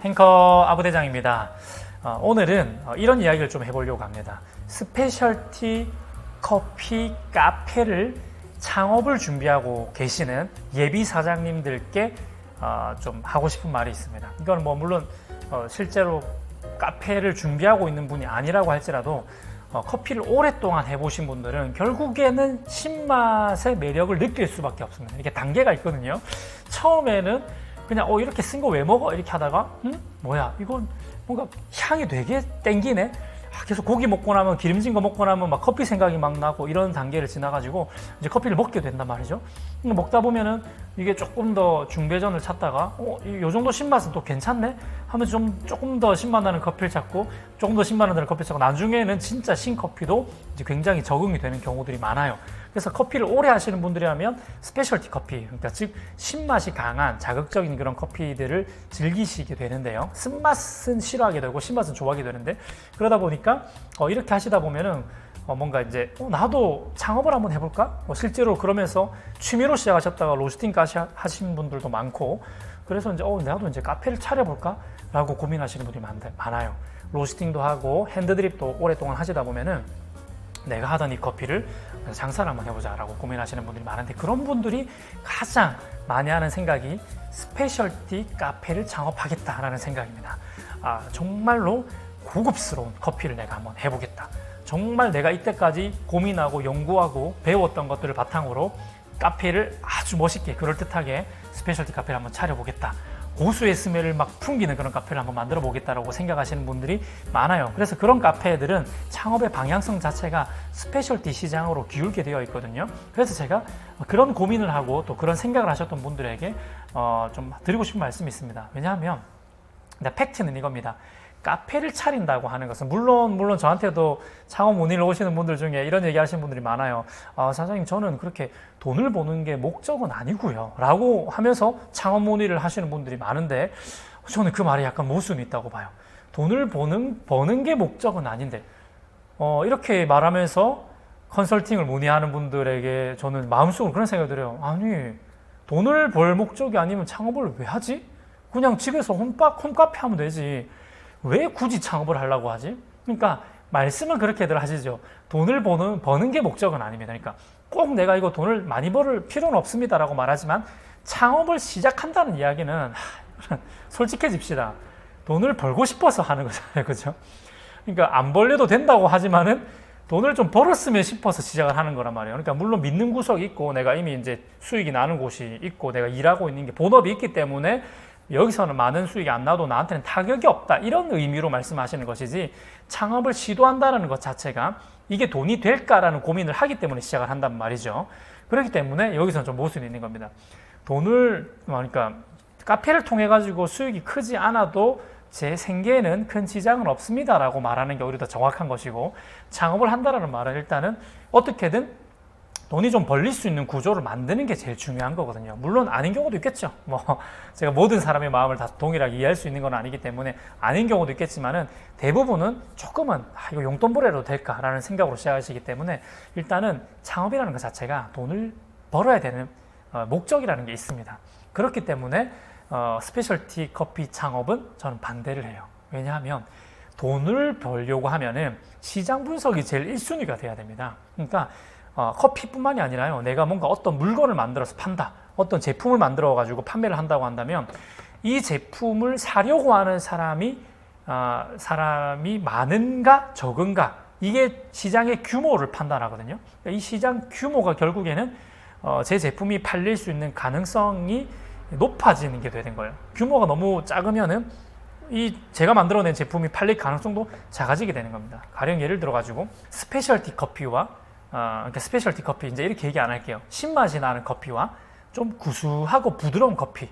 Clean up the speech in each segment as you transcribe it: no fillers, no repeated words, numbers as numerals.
행커 아부대장입니다. 오늘은 이런 이야기를 좀 해보려고 합니다. 스페셜티 커피 카페를 창업을 준비하고 계시는 예비 사장님들께 좀 하고 싶은 말이 있습니다. 이건 뭐 물론 실제로 카페를 준비하고 있는 분이 아니라고 할지라도 커피를 오랫동안 해보신 분들은 결국에는 신맛의 매력을 느낄 수밖에 없습니다. 이렇게 단계가 있거든요. 처음에는 그냥 이렇게 쓴 거 왜 먹어? 이렇게 하다가 뭐야 이건 뭔가 향이 되게 땡기네. 계속 고기 먹고 나면 기름진 거 먹고 나면 막 커피 생각이 막 나고 이런 단계를 지나가지고 이제 커피를 먹게 된단 말이죠. 먹다 보면은 이게 조금 더 중배전을 찾다가 요 정도 신맛은 또 괜찮네 하면서 조금 더 신맛 나는 커피를 찾고 조금 더 신맛 나는 커피를 찾고 나중에는 진짜 신커피도 이제 굉장히 적응이 되는 경우들이 많아요. 그래서 커피를 오래 하시는 분들이라면 스페셜티 커피, 그러니까 즉 신맛이 강한 자극적인 그런 커피들을 즐기시게 되는데요. 쓴맛은 싫어하게 되고 신맛은 좋아하게 되는데, 그러다 보니까 이렇게 하시다 보면은 뭔가 이제 나도 창업을 한번 해볼까? 실제로 그러면서 취미로 시작하셨다가 로스팅까지 하신 분들도 많고, 그래서 이제 나도 이제 카페를 차려볼까? 라고 고민하시는 분들이 많아요. 로스팅도 하고 핸드드립도 오랫동안 하시다 보면은 내가 하던 이 커피를 장사를 한번 해보자 라고 고민하시는 분들이 많은데, 그런 분들이 가장 많이 하는 생각이 스페셜티 카페를 창업하겠다라는 생각입니다. 정말로 고급스러운 커피를 내가 한번 해보겠다. 정말 내가 이때까지 고민하고 연구하고 배웠던 것들을 바탕으로 카페를 아주 멋있게 그럴듯하게 스페셜티 카페를 한번 차려보겠다. 고수의 스멜을 막 풍기는 그런 카페를 한번 만들어 보겠다라고 생각하시는 분들이 많아요. 그래서 그런 카페들은 창업의 방향성 자체가 스페셜티 시장으로 기울게 되어 있거든요. 그래서 제가 그런 고민을 하고 또 그런 생각을 하셨던 분들에게 좀 드리고 싶은 말씀이 있습니다. 왜냐하면 팩트는 이겁니다. 카페를 차린다고 하는 것은 물론 저한테도 창업 문의를 오시는 분들 중에 이런 얘기 하시는 분들이 많아요. 사장님, 저는 그렇게 돈을 버는 게 목적은 아니고요 라고 하면서 창업 문의를 하시는 분들이 많은데, 저는 그 말이 약간 모순이 있다고 봐요. 돈을 버는 게 목적은 아닌데 이렇게 말하면서 컨설팅을 문의하는 분들에게 저는 마음속으로 그런 생각이 들어요. 아니, 돈을 벌 목적이 아니면 창업을 왜 하지? 그냥 집에서 홈카페 하면 되지. 왜 굳이 창업을 하려고 하지? 그러니까 말씀은 그렇게들 하시죠. 돈을 버는 게 목적은 아닙니다. 그러니까 꼭 내가 이거 돈을 많이 벌 필요는 없습니다라고 말하지만, 창업을 시작한다는 이야기는 솔직해집시다. 돈을 벌고 싶어서 하는 거잖아요. 그죠? 그러니까 안 벌려도 된다고 하지만은 돈을 좀 벌었으면 싶어서 시작을 하는 거란 말이에요. 그러니까 물론 믿는 구석이 있고 내가 이미 이제 수익이 나는 곳이 있고 내가 일하고 있는 게 본업이 있기 때문에 여기서는 많은 수익이 안 나도 나한테는 타격이 없다, 이런 의미로 말씀하시는 것이지, 창업을 시도한다는 것 자체가 이게 돈이 될까라는 고민을 하기 때문에 시작을 한단 말이죠. 그렇기 때문에 여기서는 좀 모순이 있는 겁니다. 그러니까 카페를 통해 가지고 수익이 크지 않아도 제 생계에는 큰 지장은 없습니다 라고 말하는 게 오히려 더 정확한 것이고, 창업을 한다는 말은 일단은 어떻게든 돈이 좀 벌릴 수 있는 구조를 만드는 게 제일 중요한 거거든요. 물론 아닌 경우도 있겠죠. 제가 모든 사람의 마음을 다 동일하게 이해할 수 있는 건 아니기 때문에 아닌 경우도 있겠지만은, 대부분은 조금은 이거 용돈벌이라도 될까라는 생각으로 시작하시기 때문에 일단은 창업이라는 것 자체가 돈을 벌어야 되는 목적이라는 게 있습니다. 그렇기 때문에 스페셜티 커피 창업은 저는 반대를 해요. 왜냐하면 돈을 벌려고 하면은 시장 분석이 제일 1순위가 돼야 됩니다. 그러니까 커피뿐만이 아니라요, 내가 뭔가 어떤 물건을 만들어서 판다, 어떤 제품을 만들어 가지고 판매를 한다고 한다면 이 제품을 사려고 하는 사람이 많은가 적은가, 이게 시장의 규모를 판단하거든요. 이 시장 규모가 결국에는 제 제품이 팔릴 수 있는 가능성이 높아지는 게 되는 거예요. 규모가 너무 작으면은 제가 만들어낸 제품이 팔릴 가능성도 작아지게 되는 겁니다. 가령 예를 들어 가지고 스페셜티 커피와 그러니까 스페셜티 커피, 이제 이렇게 얘기 안 할게요. 신맛이 나는 커피와 좀 구수하고 부드러운 커피,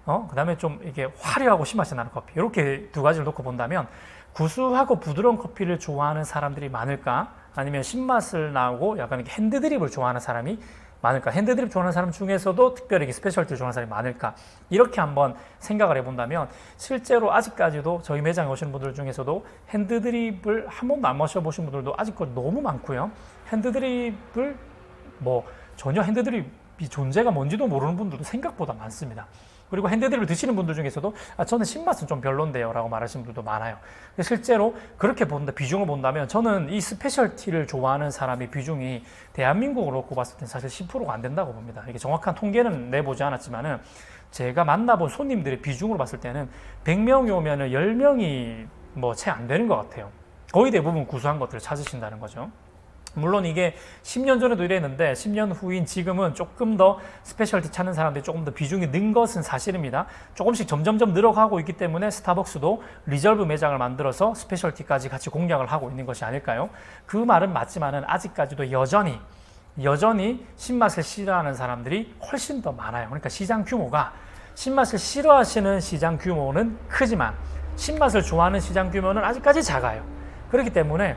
그 다음에 좀 이게 화려하고 신맛이 나는 커피, 이렇게 두 가지를 놓고 본다면 구수하고 부드러운 커피를 좋아하는 사람들이 많을까? 아니면 신맛을 나고 약간 이렇게 핸드드립을 좋아하는 사람이 많을까? 핸드드립 좋아하는 사람 중에서도 특별히 스페셜티를 좋아하는 사람이 많을까? 이렇게 한번 생각을 해본다면, 실제로 아직까지도 저희 매장에 오시는 분들 중에서도 핸드드립을 한 번도 안 마셔보신 분들도 아직까지 너무 많고요. 핸드드립을 전혀 핸드드립이 존재가 뭔지도 모르는 분들도 생각보다 많습니다. 그리고 핸드드립을 드시는 분들 중에서도 저는 신맛은 좀 별론데요 라고 말하시는 분들도 많아요. 실제로 그렇게 비중을 본다면 저는 이 스페셜티를 좋아하는 사람의 비중이 대한민국으로 놓고 봤을 때 사실 10%가 안 된다고 봅니다. 이게 정확한 통계는 내보지 않았지만은 제가 만나본 손님들의 비중으로 봤을 때는 100명이 오면 10명이 뭐 채 안 되는 것 같아요. 거의 대부분 구수한 것들을 찾으신다는 거죠. 물론 이게 10년 전에도 이랬는데 10년 후인 지금은 조금 더 스페셜티 찾는 사람들이 조금 더 비중이 는 것은 사실입니다. 조금씩 점점점 늘어가고 있기 때문에 스타벅스도 리저브 매장을 만들어서 스페셜티까지 같이 공략을 하고 있는 것이 아닐까요? 그 말은 맞지만은 아직까지도 여전히 신맛을 싫어하는 사람들이 훨씬 더 많아요. 그러니까 시장 규모가 신맛을 싫어하시는 시장 규모는 크지만 신맛을 좋아하는 시장 규모는 아직까지 작아요. 그렇기 때문에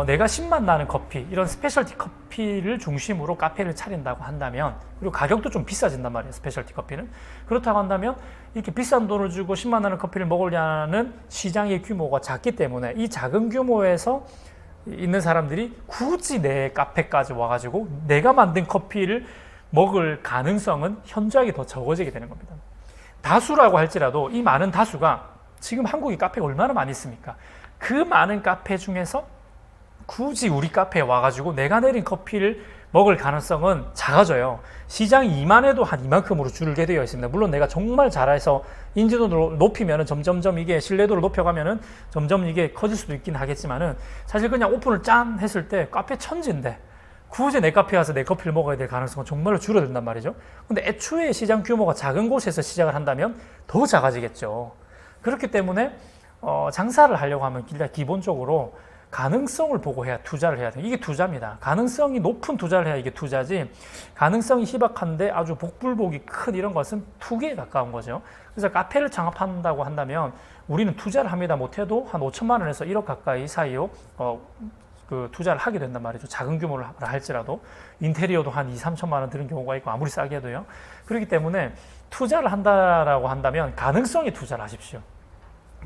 내가 신맛 나는 커피, 이런 스페셜티 커피를 중심으로 카페를 차린다고 한다면, 그리고 가격도 좀 비싸진단 말이에요, 스페셜티 커피는. 그렇다고 한다면 이렇게 비싼 돈을 주고 신맛 나는 커피를 먹으려는 시장의 규모가 작기 때문에 이 작은 규모에서 있는 사람들이 굳이 내 카페까지 와가지고 내가 만든 커피를 먹을 가능성은 현저하게 더 적어지게 되는 겁니다. 다수라고 할지라도 이 많은 다수가, 지금 한국에 카페가 얼마나 많이 있습니까? 그 많은 카페 중에서 굳이 우리 카페에 와가지고 내가 내린 커피를 먹을 가능성은 작아져요. 시장이 이만해도 한 이만큼으로 줄게 되어 있습니다. 물론 내가 정말 잘해서 인지도를 높이면 점점점 이게 신뢰도를 높여가면은 점점 이게 커질 수도 있긴 하겠지만은, 사실 그냥 오픈을 짠 했을 때 카페 천지인데 굳이 내 카페에 와서 내 커피를 먹어야 될 가능성은 정말로 줄어든단 말이죠. 근데 애초에 시장 규모가 작은 곳에서 시작을 한다면 더 작아지겠죠. 그렇기 때문에 장사를 하려고 하면 일단 기본적으로 가능성을 보고 해야 투자를 해야 돼요. 이게 투자입니다. 가능성이 높은 투자를 해야 이게 투자지, 가능성이 희박한데 아주 복불복이 큰 이런 것은 투기에 가까운 거죠. 그래서 카페를 창업한다고 한다면 우리는 투자를 합니다. 못해도 한 5천만 원에서 1억 가까이 사이로 투자를 하게 된단 말이죠. 작은 규모를 할지라도. 인테리어도 한 2, 3천만 원 드는 경우가 있고, 아무리 싸게 해도요. 그렇기 때문에 투자를 한다라고 한다면 가능성에 투자를 하십시오.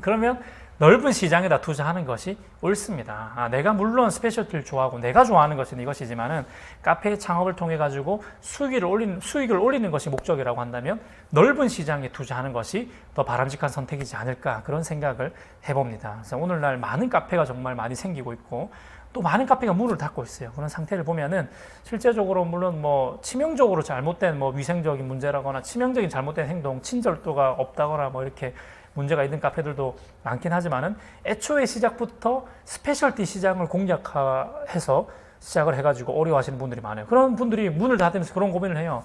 그러면 넓은 시장에다 투자하는 것이 옳습니다. 내가 물론 스페셜티를 좋아하고 내가 좋아하는 것은 이것이지만은 카페 창업을 통해 가지고 수익을 올리는 것이 목적이라고 한다면 넓은 시장에 투자하는 것이 더 바람직한 선택이지 않을까, 그런 생각을 해봅니다. 그래서 오늘날 많은 카페가 정말 많이 생기고 있고 또 많은 카페가 문을 닫고 있어요. 그런 상태를 보면은 실제적으로 물론 뭐 치명적으로 잘못된 위생적인 문제라거나 치명적인 잘못된 행동, 친절도가 없다거나 이렇게 문제가 있는 카페들도 많긴 하지만은 애초에 시작부터 스페셜티 시장을 공략해서 시작을 해가지고 어려워하시는 분들이 많아요. 그런 분들이 문을 닫으면서 그런 고민을 해요.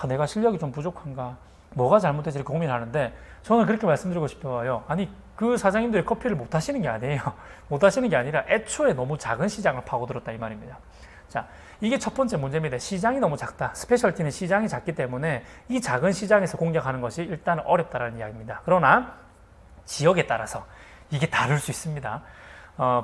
내가 실력이 좀 부족한가? 뭐가 잘못돼서 이렇게 고민하는데, 저는 그렇게 말씀드리고 싶어요. 아니, 그 사장님들이 커피를 못 하시는 게 아니에요. 못 하시는 게 아니라 애초에 너무 작은 시장을 파고들었다 이 말입니다. 자, 이게 첫 번째 문제입니다. 시장이 너무 작다. 스페셜티는 시장이 작기 때문에 이 작은 시장에서 공략하는 것이 일단 어렵다는 이야기입니다. 그러나 지역에 따라서 이게 다를 수 있습니다.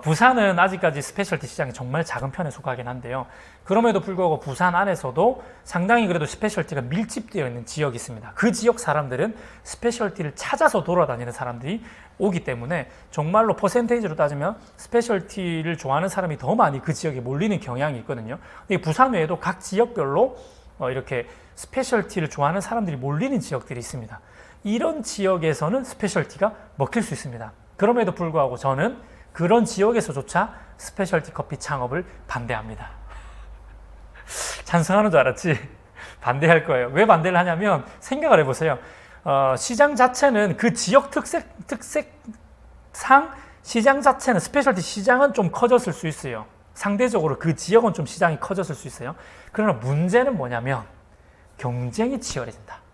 부산은 아직까지 스페셜티 시장이 정말 작은 편에 속하긴 한데요. 그럼에도 불구하고 부산 안에서도 상당히 그래도 스페셜티가 밀집되어 있는 지역이 있습니다. 그 지역 사람들은 스페셜티를 찾아서 돌아다니는 사람들이 오기 때문에 정말로 퍼센테이지로 따지면 스페셜티를 좋아하는 사람이 더 많이 그 지역에 몰리는 경향이 있거든요. 부산 외에도 각 지역별로 이렇게 스페셜티를 좋아하는 사람들이 몰리는 지역들이 있습니다. 이런 지역에서는 스페셜티가 먹힐 수 있습니다. 그럼에도 불구하고 저는 그런 지역에서조차 스페셜티 커피 창업을 반대합니다. 찬성하는 줄 알았지? 반대할 거예요. 왜 반대를 하냐면 생각을 해보세요. 시장 자체는 그 지역 특색상 시장 자체는 스페셜티 시장은 좀 커졌을 수 있어요. 상대적으로 그 지역은 좀 시장이 커졌을 수 있어요. 그러나 문제는 뭐냐면 경쟁이 치열해진다.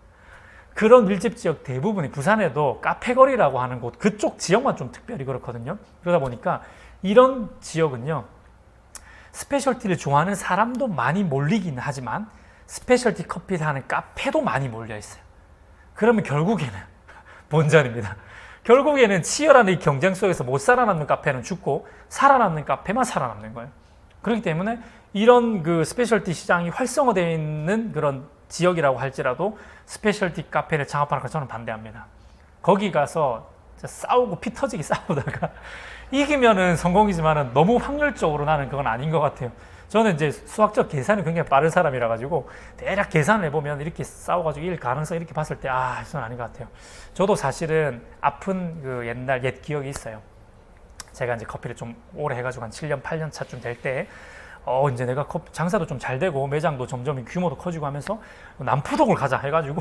그런 밀집 지역 대부분이 부산에도 카페거리라고 하는 곳, 그쪽 지역만 좀 특별히 그렇거든요. 그러다 보니까 이런 지역은요, 스페셜티를 좋아하는 사람도 많이 몰리긴 하지만 스페셜티 커피를 하는 카페도 많이 몰려 있어요. 그러면 결국에는 본전입니다. 결국에는 치열한 이 경쟁 속에서 못 살아남는 카페는 죽고 살아남는 카페만 살아남는 거예요. 그렇기 때문에 이런 그 스페셜티 시장이 활성화되어 있는 그런 지역이라고 할지라도 스페셜티 카페를 창업하는 걸 저는 반대합니다. 거기 가서 싸우고 피 터지게 싸우다가 이기면은 성공이지만은 너무 확률적으로 나는 그건 아닌 것 같아요. 저는 이제 수학적 계산이 굉장히 빠른 사람이라 가지고 대략 계산을 해보면 이렇게 싸워가지고 일 가능성 이렇게 봤을 때 이건 아닌 것 같아요. 저도 사실은 아픈 그 옛 기억이 있어요. 제가 이제 커피를 좀 오래 해가지고 한 7년, 8년 차쯤 될 때, 이제 내가 장사도 좀 잘 되고 매장도 점점 규모도 커지고 하면서 남포동을 가자 해가지고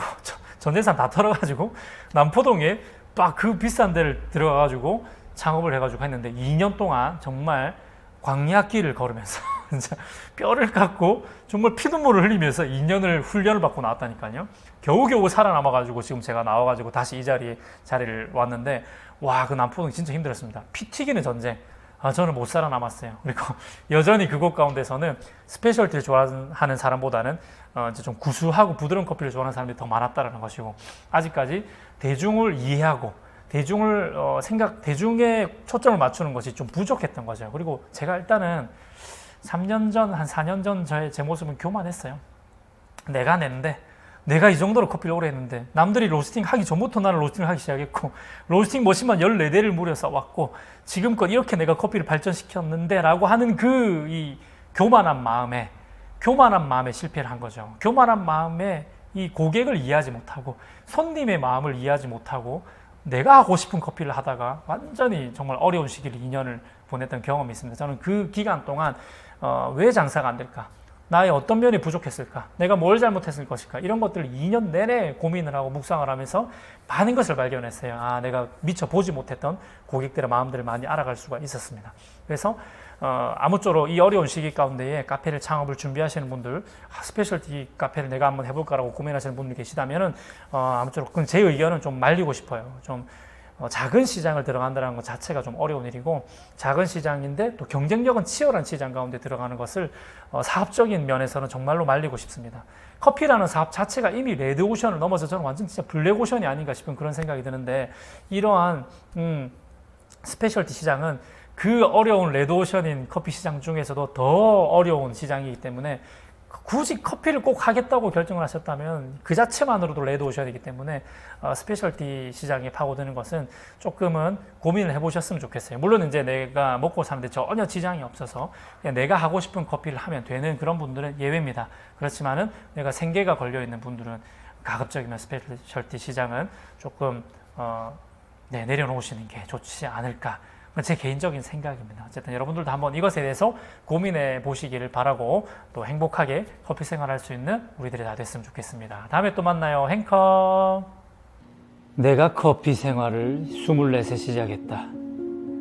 전 재산 다 털어가지고 남포동에 막 그 비싼 데를 들어가가지고 창업을 해가지고 했는데 2년 동안 정말 광야길을 걸으면서 진짜 뼈를 깎고 정말 피눈물을 흘리면서 2년을 훈련을 받고 나왔다니까요. 겨우겨우 살아남아가지고 지금 제가 나와가지고 다시 이 자리를 왔는데 와, 그 남포동 진짜 힘들었습니다. 피 튀기는 전쟁. 저는 못 살아남았어요. 그리고 여전히 그곳 가운데서는 스페셜티를 좋아하는 사람보다는 이제 좀 구수하고 부드러운 커피를 좋아하는 사람들이 더 많았다는 것이고, 아직까지 대중을 이해하고 대중의 초점을 맞추는 것이 좀 부족했던 거죠. 그리고 제가 일단은 3년 전, 한 4년 전 제 모습은 교만했어요. 내가 냈는데, 내가 이 정도로 커피를 오래 했는데, 남들이 로스팅 하기 전부터 나는 로스팅을 하기 시작했고, 로스팅 머신만 14대를 무려 써왔고, 지금껏 이렇게 내가 커피를 발전시켰는데, 라고 하는 이 교만한 마음에 실패를 한 거죠. 교만한 마음에 이 고객을 이해하지 못하고, 손님의 마음을 이해하지 못하고, 내가 하고 싶은 커피를 하다가 완전히 정말 어려운 시기를 2년을 보냈던 경험이 있습니다. 저는 그 기간 동안 왜 장사가 안 될까? 나의 어떤 면이 부족했을까? 내가 뭘 잘못했을 것일까? 이런 것들을 2년 내내 고민을 하고 묵상을 하면서 많은 것을 발견했어요. 내가 미처 보지 못했던 고객들의 마음들을 많이 알아갈 수가 있었습니다. 그래서 아무쪼록 이 어려운 시기 가운데에 카페를 창업을 준비하시는 분들, 스페셜티 카페를 내가 한번 해볼까라고 고민하시는 분들 계시다면은 아무쪼록 제 의견은 좀 말리고 싶어요. 좀 작은 시장을 들어간다는 것 자체가 좀 어려운 일이고, 작은 시장인데 또 경쟁력은 치열한 시장 가운데 들어가는 것을 사업적인 면에서는 정말로 말리고 싶습니다. 커피라는 사업 자체가 이미 레드오션을 넘어서 저는 완전 진짜 블랙오션이 아닌가 싶은 그런 생각이 드는데, 이러한 스페셜티 시장은 그 어려운 레드오션인 커피 시장 중에서도 더 어려운 시장이기 때문에, 굳이 커피를 꼭 하겠다고 결정을 하셨다면 그 자체만으로도 레드오션이기 때문에 스페셜티 시장에 파고드는 것은 조금은 고민을 해보셨으면 좋겠어요. 물론 이제 내가 먹고 사는데 전혀 지장이 없어서 그냥 내가 하고 싶은 커피를 하면 되는 그런 분들은 예외입니다. 그렇지만은 내가 생계가 걸려있는 분들은 가급적이면 스페셜티 시장은 조금 내려놓으시는 게 좋지 않을까, 제 개인적인 생각입니다. 어쨌든 여러분들도 한번 이것에 대해서 고민해 보시기를 바라고, 또 행복하게 커피 생활할 수 있는 우리들이 다 됐으면 좋겠습니다. 다음에 또 만나요. 행커. 내가 커피 생활을 24세 시작했다.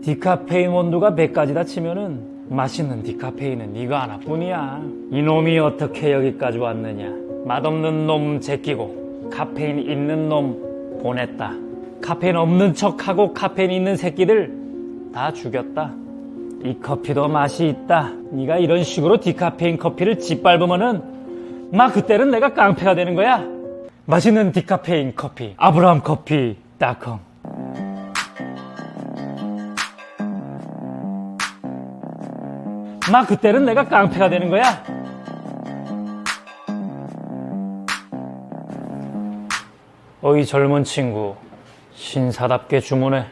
디카페인 원두가 100가지다 치면은 맛있는 디카페인은 이거 하나뿐이야. 이놈이 어떻게 여기까지 왔느냐. 맛없는 놈 제끼고 카페인 있는 놈 보냈다. 카페인 없는 척하고 카페인 있는 새끼들 다 죽였다. 이 커피도 맛이 있다. 네가 이런 식으로 디카페인 커피를 짓밟으면은 그때는 내가 깡패가 되는 거야. 맛있는 디카페인 커피 아브라함커피.com. 그때는 내가 깡패가 되는 거야. 어이 젊은 친구, 신사답게 주문해.